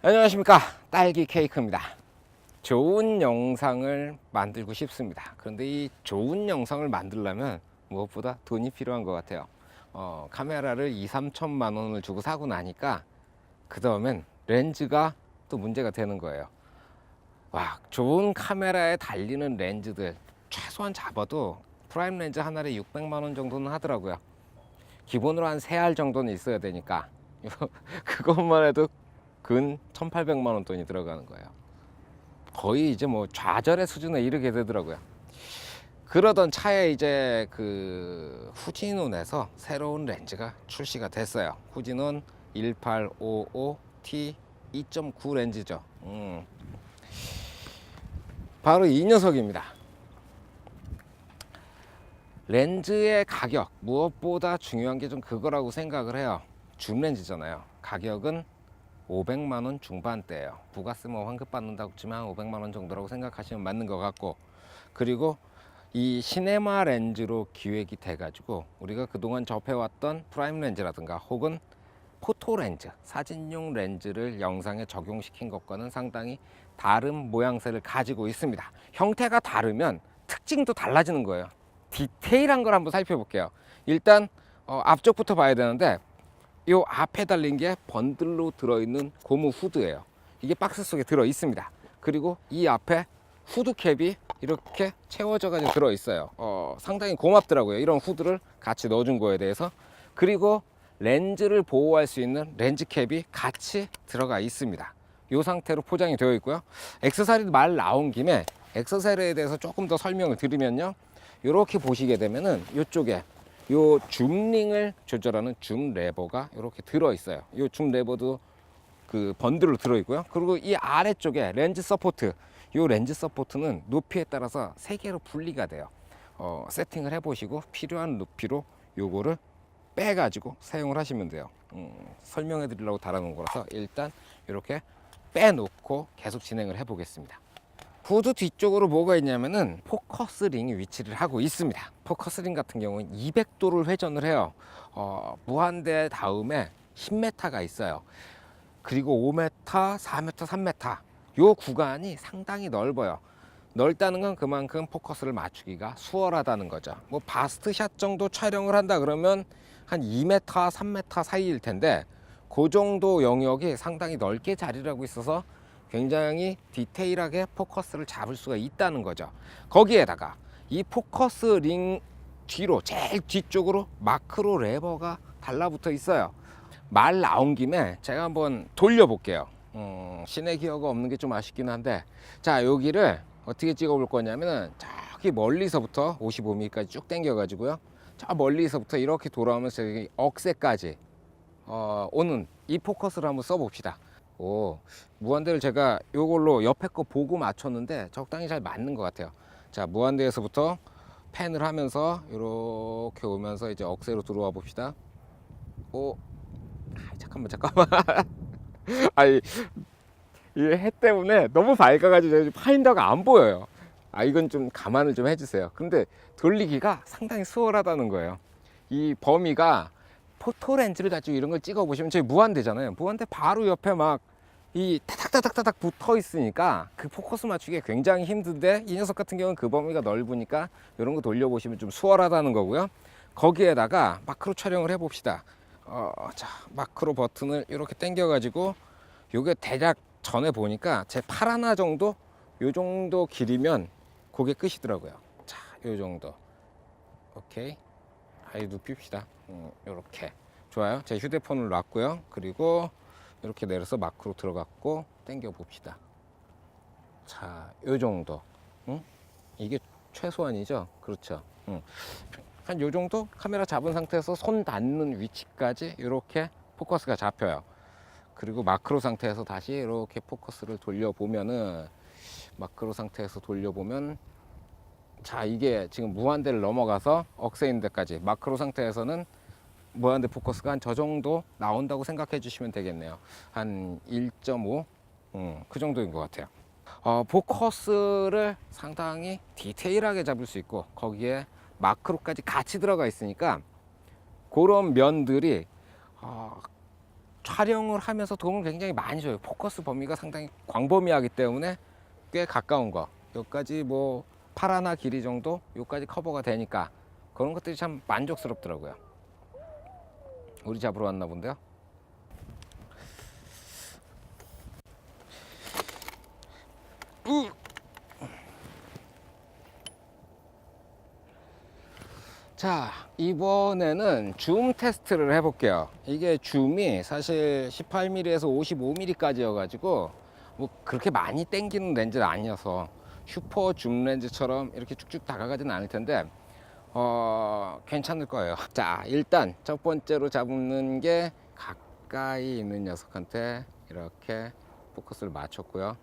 안녕하십니까, 딸기 케이크입니다. 좋은 영상을 만들고 싶습니다. 그런데 이 좋은 영상을 만들려면 무엇보다 돈이 필요한 것 같아요. 카메라를 2, 3천만 원을 주고 사고 나니까 그 다음엔 렌즈가 또 문제가 되는 거예요. 와, 좋은 카메라에 달리는 렌즈들 최소한 잡아도 프라임 렌즈 하나에 600만 원 정도는 하더라고요. 기본으로 한 3알 정도는 있어야 되니까 그것만 해도 근 1,800만 원 돈이 들어가는 거예요. 거의 이제 뭐 좌절의 수준에 이르게 되더라고요. 그러던 차에 이제 그 후지논에서 새로운 렌즈가 출시가 됐어요. 후지논 1855T 2.9 렌즈죠. 바로 이 녀석입니다. 렌즈의 가격, 무엇보다 중요한 게 좀 그거라고 생각을 해요. 줌 렌즈잖아요. 가격은 500만 원 중반대예요. 부가세 뭐 환급 받는다고 했지만 500만 원 정도라고 생각하시면 맞는 것 같고, 그리고 이 시네마 렌즈로 기획이 돼 가지고 우리가 그동안 접해왔던 프라임 렌즈라든가 혹은 포토 렌즈, 사진용 렌즈를 영상에 적용시킨 것과는 상당히 다른 모양새를 가지고 있습니다. 형태가 다르면 특징도 달라지는 거예요. 디테일한 걸 한번 살펴볼게요. 일단 앞쪽부터 봐야 되는데, 이 앞에 달린 게 번들로 들어있는 고무 후드예요. 이게 박스 속에 들어 있습니다. 그리고 이 앞에 후드 캡이 이렇게 채워져 가지고 들어 있어요. 상당히 고맙더라고요, 이런 후드를 같이 넣어준 거에 대해서. 그리고 렌즈를 보호할 수 있는 렌즈 캡이 같이 들어가 있습니다. 이 상태로 포장이 되어 있고요. 액세서리 말 나온 김에 액세서리에 대해서 조금 더 설명을 드리면요, 이렇게 보시게 되면은 이쪽에 요 줌링을 조절하는 줌 레버가 이렇게 들어 있어요. 요 줌 레버도 그 번들로 들어 있고요. 그리고 이 아래쪽에 렌즈 서포트, 요 렌즈 서포트는 높이에 따라서 3개로 분리가 돼요. 세팅을 해 보시고 필요한 높이로 요거를 빼 가지고 사용을 하시면 돼요. 설명해 드리려고 달아놓은 거라서 일단 이렇게 빼놓고 계속 진행을 해 보겠습니다. 후드 뒤쪽으로 뭐가 있냐면은 포커스 링이 위치를 하고 있습니다. 포커스 링 같은 경우는 200도를 회전을 해요. 무한대 다음에 10m가 있어요. 그리고 5m, 4m, 3m 요 구간이 상당히 넓어요. 넓다는 건 그만큼 포커스를 맞추기가 수월하다는 거죠. 뭐 바스트샷 정도 촬영을 한다 그러면 한 2m, 3m 사이일 텐데, 그 정도 영역이 상당히 넓게 자리를 하고 있어서 굉장히 디테일하게 포커스를 잡을 수가 있다는 거죠. 거기에다가 이 포커스 링 뒤로 제일 뒤쪽으로 마크로 레버가 달라붙어 있어요. 말 나온 김에 제가 한번 돌려볼게요. 시내 기어가 없는 게 좀 아쉽긴 한데, 자, 여기를 어떻게 찍어 볼 거냐면은 저기 멀리서부터 55mm까지 쭉 당겨 가지고요, 저 멀리서부터 이렇게 돌아오면서 여기 억새까지 오는 이 포커스를 한번 써 봅시다. 무한대를 제가 이걸로 옆에 거 보고 맞췄는데 적당히 잘 맞는 것 같아요. 자, 무한대에서부터 펜을 하면서 이렇게 오면서 이제 억새로 들어와 봅시다. 잠깐만 아니, 이 해 때문에 너무 밝아가지고 파인더가 안 보여요. 이건 좀 감안을 좀 해주세요. 근데 돌리기가 상당히 수월하다는 거예요. 이 범위가 포토 렌즈를 가지고 이런 걸 찍어 보시면 저희 무한대잖아요. 무한대 바로 옆에 막 이 타닥타닥타닥 붙어 있으니까 그 포커스 맞추기 굉장히 힘든데, 이 녀석 같은 경우는 그 범위가 넓으니까 이런 거 돌려보시면 좀 수월하다는 거고요. 거기에다가 마크로 촬영을 해 봅시다. 자, 마크로 버튼을 이렇게 당겨 가지고 요게 대략 전에 보니까 제 팔 하나 정도, 요 정도 길이면 그게 끝이더라고요. 자, 요 정도. 오케이. 눕힙시다. 요렇게. 좋아요. 제 휴대폰을 놨고요. 그리고 이렇게 내려서 마크로 들어갔고 당겨 봅시다. 자, 요 정도. 이게 최소한이죠. 그렇죠. 한 요 정도 카메라 잡은 상태에서 손 닿는 위치까지 이렇게 포커스가 잡혀요. 그리고 마크로 상태에서 다시 이렇게 포커스를 돌려보면은, 마크로 상태에서 돌려보면, 자, 이게 지금 무한대를 넘어가서 억새인 데까지, 마크로 상태에서는 무한대 포커스가 한 저 정도 나온다고 생각해 주시면 되겠네요. 한 1.5? 그 정도인 것 같아요. 포커스를 상당히 디테일하게 잡을 수 있고 거기에 마크로까지 같이 들어가 있으니까 그런 면들이 촬영을 하면서 도움을 굉장히 많이 줘요. 포커스 범위가 상당히 광범위하기 때문에 꽤 가까운 거, 여기까지 뭐 팔 하나 길이 정도 여기까지 커버가 되니까 그런 것들이 참 만족스럽더라고요. 우리 잡으러 왔나 본데요. 자, 이번에는 줌 테스트를 해볼게요. 이게 줌이 사실 18mm에서 55mm까지여 가지고 뭐 그렇게 많이 땡기는 렌즈는 아니어서 슈퍼 줌 렌즈처럼 이렇게 쭉쭉 다가가지는 않을 텐데 괜찮을 거예요. 자, 일단 첫 번째로 잡는 게 가까이 있는 녀석한테 이렇게 포커스를 맞췄고요.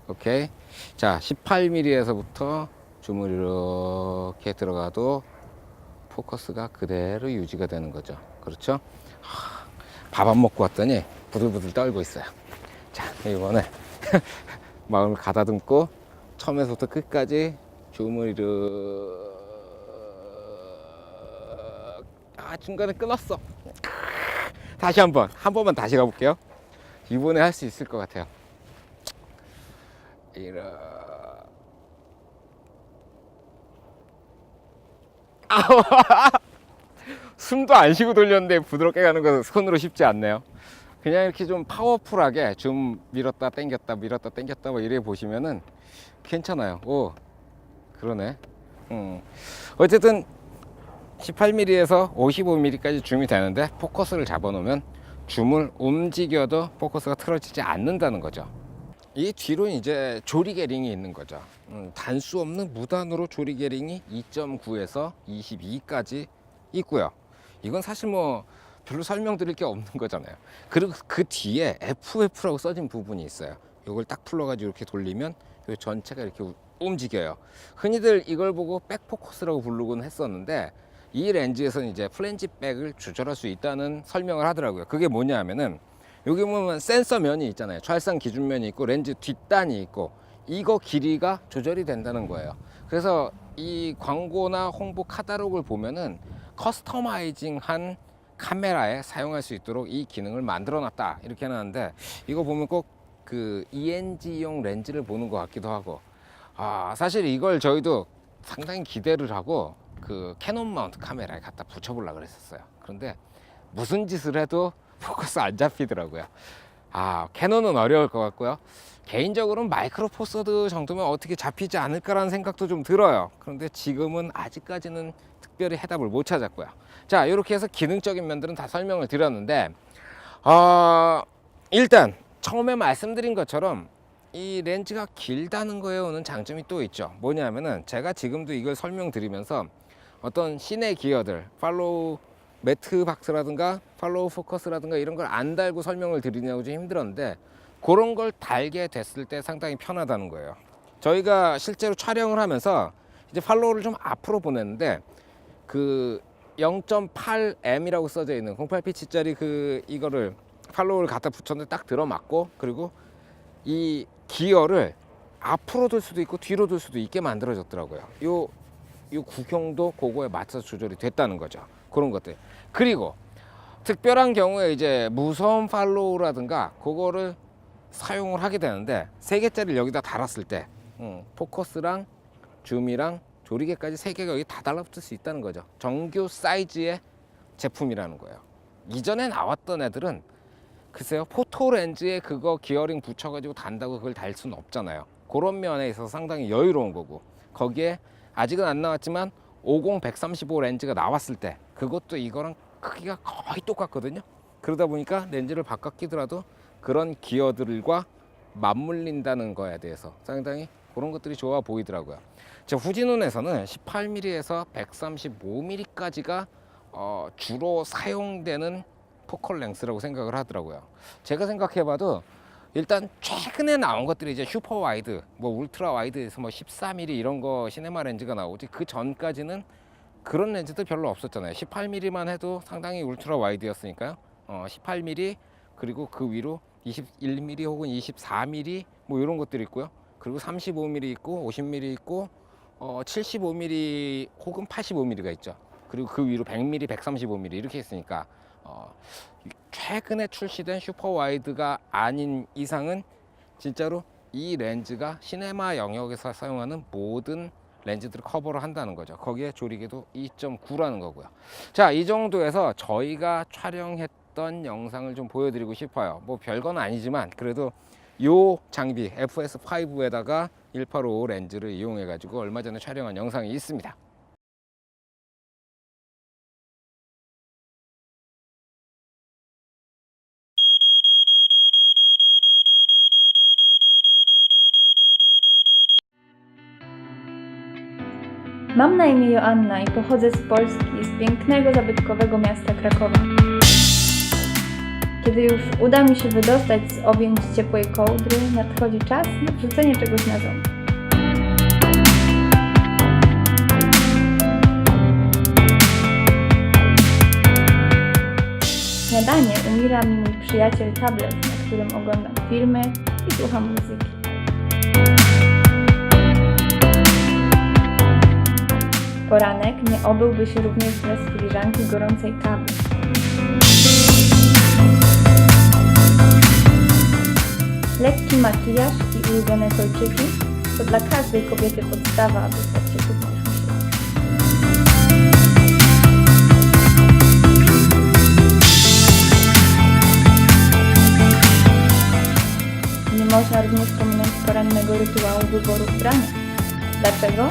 오케이. 자, 18mm에서부터 줌을 이렇게 들어가도 포커스가 그대로 유지가 되는 거죠. 그렇죠? 밥 안 먹고 왔더니 부들부들 떨고 있어요. 자, 이번에 마음을 가다듬고 처음에서부터 끝까지 줌을 이렇게 중간에 끊었어. 다시 한 번만 다시 가볼게요. 이번에 할 수 있을 것 같아요. 숨도 안 쉬고 돌렸는데 부드럽게 가는 것은 손으로 쉽지 않네요. 그냥 이렇게 좀 파워풀하게 좀 밀었다 당겼다 밀었다 당겼다 뭐 이래 보시면은 괜찮아요. 오, 그러네. 어쨌든 18mm에서 55mm까지 줌이 되는데 포커스를 잡아 놓으면 줌을 움직여도 포커스가 틀어지지 않는다는 거죠. 이 뒤로는 이제 조리개 링이 있는 거죠. 단수 없는 무단으로 조리개 링이 2.9에서 22까지 있고요. 이건 사실 뭐 별로 설명드릴 게 없는 거잖아요. 그리고 그 뒤에 FF라고 써진 부분이 있어요. 이걸 딱 풀러가지고 이렇게 돌리면 이 전체가 이렇게 움직여요. 흔히들 이걸 보고 백포커스라고 부르곤 했었는데 이 렌즈에서는 이제 플랜지 백을 조절할 수 있다는 설명을 하더라고요. 그게 뭐냐 하면은 여기 보면 센서 면이 있잖아요. 촬상 기준면이 있고 렌즈 뒷단이 있고 이거 길이가 조절이 된다는 거예요. 그래서 이 광고나 홍보 카탈로그를 보면은 커스터마이징한 카메라에 사용할 수 있도록 이 기능을 만들어 놨다 이렇게 해놨는데 이거 보면 꼭 그 ENG용 렌즈를 보는 것 같기도 하고 사실 이걸 저희도 상당히 기대를 하고 그 캐논 마운트 카메라에 갖다 붙여보려고 그랬었어요. 그런데 무슨 짓을 해도 포커스 안 잡히더라고요. 캐논은 어려울 것 같고요. 개인적으로는 마이크로 포 서드 정도면 어떻게 잡히지 않을까라는 생각도 좀 들어요. 그런데 지금은 아직까지는 특별히 해답을 못 찾았고요. 자, 이렇게 해서 기능적인 면들은 다 설명을 드렸는데 일단 처음에 말씀드린 것처럼 이 렌즈가 길다는 거에 오는 장점이 또 있죠. 뭐냐면은 제가 지금도 이걸 설명드리면서 어떤 시내 기어들 팔로우 매트 박스라든가 팔로우 포커스라든가 이런 걸 안 달고 설명을 드리냐고 좀 힘들었는데 그런 걸 달게 됐을 때 상당히 편하다는 거예요. 저희가 실제로 촬영을 하면서 이제 팔로우를 좀 앞으로 보냈는데 그 0.8M이라고 써져 있는 08피치짜리 이거를 팔로우를 갖다 붙였는데 딱 들어맞고 그리고 이 기어를 앞으로 둘 수도 있고 뒤로 둘 수도 있게 만들어졌더라고요. 요 구경도 그거에 맞춰서 조절이 됐다는 거죠. 그런 것들. 그리고 특별한 경우에 이제 무선 팔로우라든가 그거를 사용을 하게 되는데 3개짜리를 여기다 달았을 때 포커스랑 줌이랑 조리개까지 3개가 여기 다 달라붙을 수 있다는 거죠. 정규 사이즈의 제품이라는 거예요. 이전에 나왔던 애들은 글쎄요, 포토렌즈에 그거 기어링 붙여가지고 단다고 그걸 달 수는 없잖아요. 그런 면에 있어서 상당히 여유로운 거고 거기에 아직은 안 나왔지만 50 135 렌즈가 나왔을 때 그것도 이거랑 크기가 거의 똑같거든요. 그러다 보니까 렌즈를 바꿔 끼더라도 그런 기어들과 맞물린다는 거에 대해서 상당히 그런 것들이 좋아 보이더라고요. 제 후진온에서는 18mm에서 135mm까지가 주로 사용되는 포컬 랭스라고 생각을 하더라고요. 제가 생각해봐도 일단 최근에 나온 것들이 이제 슈퍼 와이드, 뭐 울트라 와이드에서 뭐 14mm 이런 거 시네마 렌즈가 나오지 그 전까지는 그런 렌즈도 별로 없었잖아요. 18mm만 해도 상당히 울트라 와이드였으니까요. 18mm 그리고 그 위로 21mm 혹은 24mm 뭐 이런 것들이 있고요. 그리고 35mm 있고 50mm 있고 75mm 혹은 85mm가 있죠. 그리고 그 위로 100mm, 135mm 이렇게 있으니까 최근에 출시된 슈퍼 와이드가 아닌 이상은 진짜로 이 렌즈가 시네마 영역에서 사용하는 모든 렌즈들을 커버를 한다는 거죠. 거기에 조리개도 2.9라는 거고요. 자, 이 정도에서 저희가 촬영했던 영상을 좀 보여드리고 싶어요. 뭐 별건 아니지만 그래도 요 장비 FS5에다가 185 렌즈를 이용해 가지고 얼마 전에 촬영한 영상이 있습니다. Mam na imię Joanna i pochodzę z Polski, z pięknego, zabytkowego miasta Krakowa. Kiedy już uda mi się wydostać z objęć ciepłej kołdry, nadchodzi czas na wrzucenie czegoś na ząb. Śniadanie umila mi mój przyjaciel tablet, na którym oglądam filmy i słucham muzyki. Poranek nie obyłby się również bez filiżanki gorącej kawy. Lekki makijaż i ulubione kolczyki to dla każdej kobiety podstawa, aby stać się trudniejszą siebie. Nie można również pominąć porannego rytuału wyboru ubrania. Dlaczego?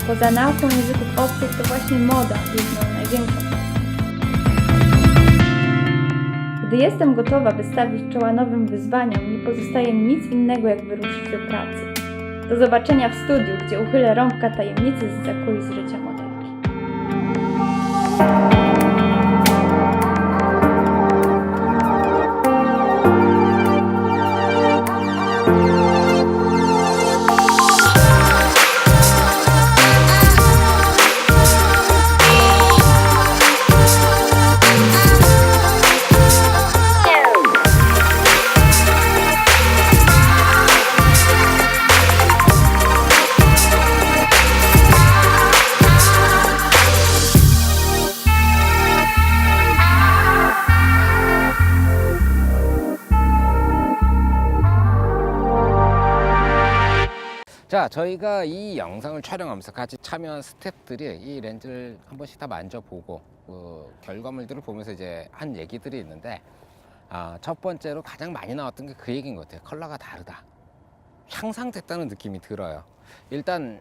Poza nauką języków obcych to właśnie moda jest moją największą pasją. Gdy jestem gotowa wystawić czoła nowym wyzwaniom, nie pozostaje mi nic innego jak wyruszyć do pracy. Do zobaczenia w studiu, gdzie uchylę rąbka tajemnicy z zakulis życia modelki. 자, 저희가 이 영상을 촬영하면서 같이 참여한 스태프들이 이 렌즈를 한 번씩 다 만져보고 결과물들을 보면서 이제 한 얘기들이 있는데, 첫 번째로 가장 많이 나왔던 게 그 얘기인 것 같아요. 컬러가 다르다, 향상됐다는 느낌이 들어요. 일단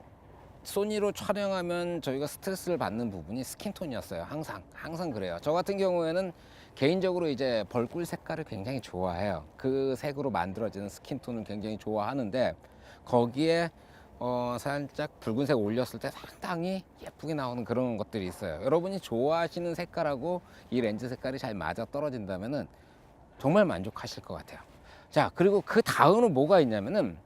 소니로 촬영하면 저희가 스트레스를 받는 부분이 스킨톤이었어요. 항상 그래요. 저 같은 경우에는 개인적으로 이제 벌꿀 색깔을 굉장히 좋아해요. 그 색으로 만들어지는 스킨톤을 굉장히 좋아하는데, 거기에 살짝 붉은색 올렸을 때 상당히 예쁘게 나오는 그런 것들이 있어요. 여러분이 좋아하시는 색깔하고 이 렌즈 색깔이 잘 맞아 떨어진다면은 정말 만족하실 것 같아요. 자, 그리고 그 다음은 뭐가 있냐면은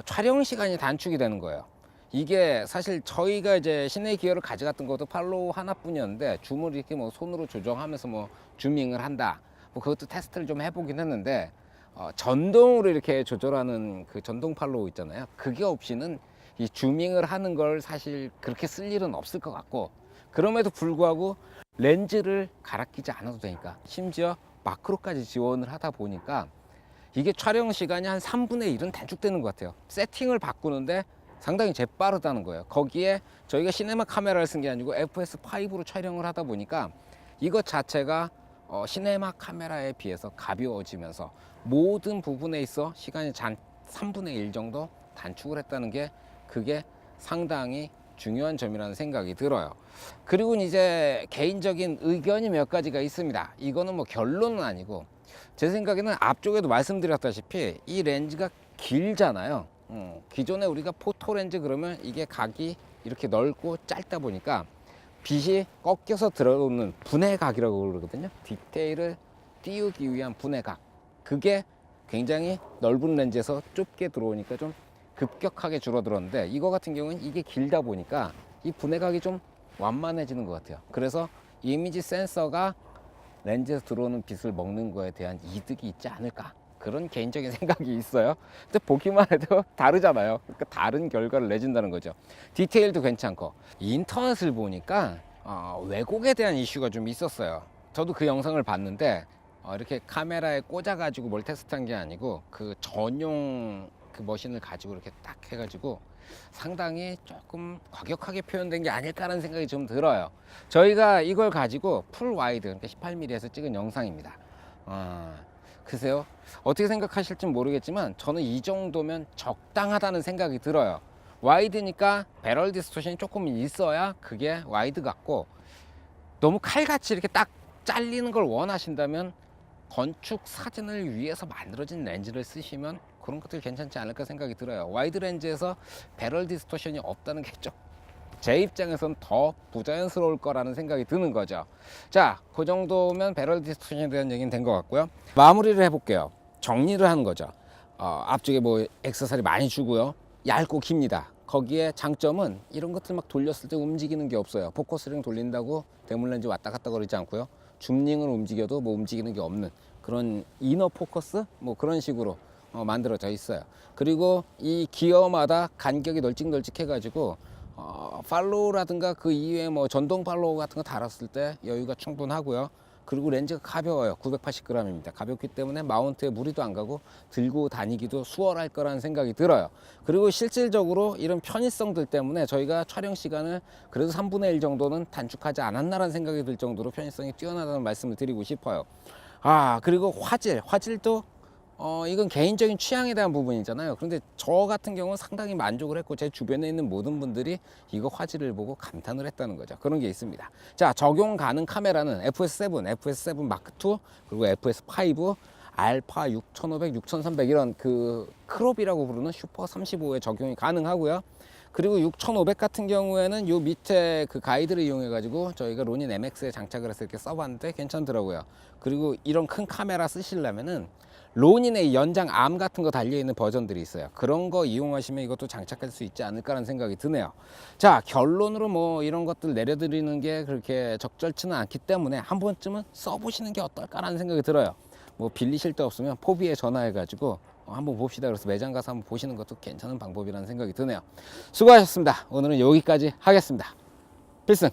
촬영 시간이 단축이 되는 거예요. 이게 사실 저희가 이제 시내 기어를 가져갔던 것도 팔로우 하나뿐이었는데, 줌을 이렇게 뭐 손으로 조정하면서 뭐 줌밍을 한다, 뭐 그것도 테스트를 좀 해보긴 했는데, 전동으로 이렇게 조절하는 그 전동 팔로우 있잖아요. 그게 없이는 이 줌밍을 하는 걸 사실 그렇게 쓸 일은 없을 것 같고, 그럼에도 불구하고 렌즈를 갈아 끼지 않아도 되니까, 심지어 마크로까지 지원을 하다 보니까 이게 촬영 시간이 한 3분의 1은 단축되는 것 같아요. 세팅을 바꾸는데 상당히 재빠르다는 거예요. 거기에 저희가 시네마 카메라를 쓴 게 아니고 FS5로 촬영을 하다 보니까 이것 자체가 시네마 카메라에 비해서 가벼워지면서 모든 부분에 있어 시간이 3분의 1 정도 단축을 했다는 게, 그게 상당히 중요한 점이라는 생각이 들어요. 그리고 이제 개인적인 의견이 몇 가지가 있습니다. 이거는 뭐 결론은 아니고, 제 생각에는 앞쪽에도 말씀드렸다시피 이 렌즈가 길잖아요. 기존에 우리가 포토 렌즈 그러면 이게 각이 이렇게 넓고 짧다 보니까 빛이 꺾여서 들어오는 분해각이라고 그러거든요. 디테일을 띄우기 위한 분해각, 그게 굉장히 넓은 렌즈에서 좁게 들어오니까 좀 급격하게 줄어들었는데, 이거 같은 경우는 이게 길다 보니까 이 분해각이 좀 완만해지는 것 같아요. 그래서 이미지 센서가 렌즈에서 들어오는 빛을 먹는 거에 대한 이득이 있지 않을까, 그런 개인적인 생각이 있어요. 근데 보기만 해도 다르잖아요. 그러니까 다른 결과를 내준다는 거죠. 디테일도 괜찮고. 인터넷을 보니까 왜곡에 대한 이슈가 좀 있었어요. 저도 그 영상을 봤는데 이렇게 카메라에 꽂아가지고 뭘 테스트한 게 아니고 그 전용 그 머신을 가지고 이렇게 딱 해가지고 상당히 조금 과격하게 표현된 게 아닐까라는 생각이 좀 들어요. 저희가 이걸 가지고 풀 와이드, 그러니까 18mm에서 찍은 영상입니다. 글쎄요, 어떻게 생각하실지 모르겠지만 저는 이 정도면 적당하다는 생각이 들어요. 와이드니까 배럴 디스토션이 조금 있어야 그게 와이드 같고, 너무 칼같이 이렇게 딱 잘리는 걸 원하신다면 건축 사진을 위해서 만들어진 렌즈를 쓰시면 그런 것들이 괜찮지 않을까 생각이 들어요. 와이드 렌즈에서 배럴 디스토션이 없다는 게 좀 제 입장에서는 더 부자연스러울 거라는 생각이 드는 거죠. 자, 그 정도면 배럴 디스토션에 대한 얘기는 된 것 같고요. 마무리를 해볼게요. 정리를 하는 거죠. 앞쪽에 뭐 액세서리 많이 주고요. 얇고 깁니다. 거기에 장점은 이런 것들 막 돌렸을 때 움직이는 게 없어요. 포커스링 돌린다고 대물 렌즈 왔다 갔다 거리지 않고요. 줌링을 움직여도 뭐 움직이는 게 없는 그런 이너 포커스 뭐 그런 식으로 만들어져 있어요. 그리고 이 기어마다 간격이 널찍널찍 해가지고 팔로우라든가 그 이외에 뭐 전동 팔로우 같은 거 달았을 때 여유가 충분하고요. 그리고 렌즈가 가벼워요. 980g입니다. 가볍기 때문에 마운트에 무리도 안 가고 들고 다니기도 수월할 거라는 생각이 들어요. 그리고 실질적으로 이런 편의성들 때문에 저희가 촬영 시간을 그래도 3분의 1 정도는 단축하지 않았나라는 생각이 들 정도로 편의성이 뛰어나다는 말씀을 드리고 싶어요. 그리고 화질도 이건 개인적인 취향에 대한 부분이잖아요. 그런데 저 같은 경우는 상당히 만족을 했고 제 주변에 있는 모든 분들이 이거 화질을 보고 감탄을 했다는 거죠. 그런 게 있습니다. 자, 적용 가능 카메라는 FS7, FS7 마크2 그리고 FS5, 알파 6500, 6300 이런 그 크롭이라고 부르는 슈퍼 35에 적용이 가능하고요. 그리고 6500 같은 경우에는 요 밑에 그 가이드를 이용해 가지고 저희가 로닌 MX에 장착을 해서 이렇게 써봤는데 괜찮더라고요. 그리고 이런 큰 카메라 쓰시려면은 로닌의 연장 암 같은 거 달려있는 버전들이 있어요. 그런 거 이용하시면 이것도 장착할 수 있지 않을까라는 생각이 드네요. 자, 결론으로 뭐 이런 것들 내려드리는 게 그렇게 적절치는 않기 때문에 한 번쯤은 써보시는 게 어떨까라는 생각이 들어요. 뭐 빌리실 데 없으면 포비에 전화해가지고 한번 봅시다. 그래서 매장 가서 한번 보시는 것도 괜찮은 방법이라는 생각이 드네요. 수고하셨습니다. 오늘은 여기까지 하겠습니다. 필승!